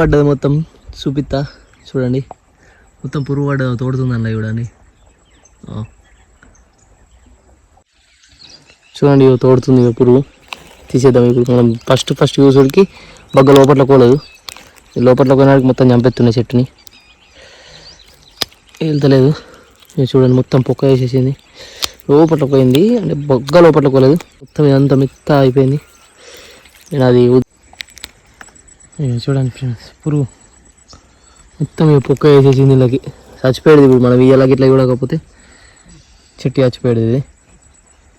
పడ్డది మొత్తం చూపిస్తా చూడండి. మొత్తం పురుగు పడ్డది తోడుతుంది అన్న చూడండి. చూడండి తోడుతుంది పురుగు. తీసేద్దాం ఇప్పుడు మనం. ఫస్ట్ యూజుడికి బగ్గ లోపట్ల కోలేదు, లోపట్ల కోయడానికి మొత్తం చంపెత్తున్నాయి చెట్టుని. వెళ్తలేదు చూడండి, మొత్తం పొక్క వేసేసింది. లోపట్ల పోయింది అంటే బగ్గ లోపట్ల కోలేదు, మొత్తం ఇదంతా మిత్త అయిపోయింది. నేను అది చూడండి ఫ్రెండ్స్, పురుగు మొత్తం పొక్క వేసేసింది. ఇళ్ళకి చచ్చిపోయేది. ఇప్పుడు మనం ఇళ్ళకి ఇట్లా చూడకపోతే చెట్టు చచ్చిపోయేది.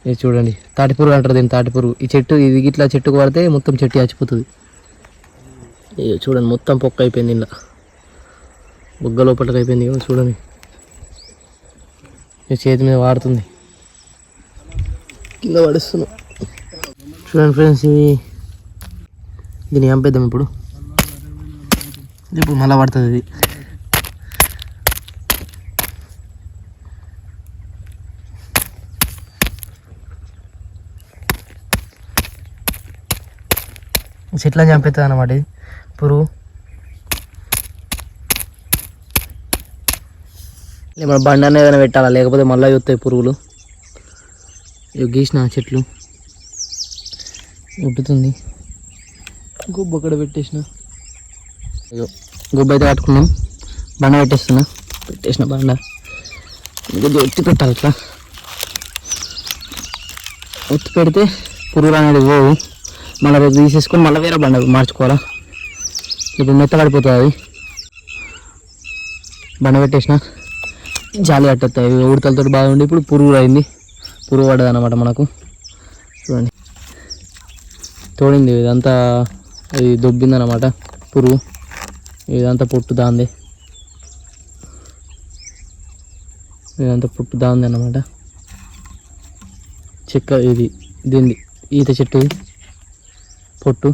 ఇది చూడండి, తాటి పురుగు అంటారు దీన్ని, తాటి పురుగు. ఈ చెట్టు ఇది ఇట్లా చెట్టుకు పడితే మొత్తం చెట్టు చచ్చిపోతుంది. చూడండి మొత్తం పొక్క అయిపోయింది, ఇలా బొగ్గ లోపలికి అయిపోయింది. చూడండి చేతి మీద వాడుతుంది, కింద పడుస్తున్నాం. చూడండి ఫ్రెండ్స్, దీన్ని చంపేద్దాం ఇప్పుడు. ఇప్పుడు మళ్ళీ పడుతుంది ఇది. చెట్లను చంపేస్తుంది అన్నమాట ఇది పురుగు. మన బండి అనేది ఏదైనా పెట్టాలా, లేకపోతే మళ్ళీ వస్తాయి పురుగులు. గీసిన చెట్లు ఉబ్బుతుంది. గుబ్బ అక్కడ పెట్టేసిన, గుబ్బ అయితే కట్టుకున్నాం. బండ పెట్టేసిన బండ ఒత్తి పెట్టాలి. ఇట్లా ఒత్తి పెడితే పురుగులు అనేది పోవు. మళ్ళీ రేపు తీసేసుకొని మళ్ళీ వేరే బండ మార్చుకోవాలా. ఇప్పుడు మెత్త పడిపోతుంది అది. బండ పెట్టేసిన జాలి కట్టేస్తాయి. ఉడతలతో బాగుండి ఇప్పుడు పురుగు అయింది, పురుగు పడ్డది అన్నమాట మనకు. చూడండి తోడింది ఇదంతా, ఇది దొబ్బిందన్నమాట పురుగు. ఇదంతా పొట్టు దాంది, ఇదంతా పొట్టు దాంది అన్నమాట. చెక్క ఇది దీన్ని ఈత చెట్టు పొట్టు.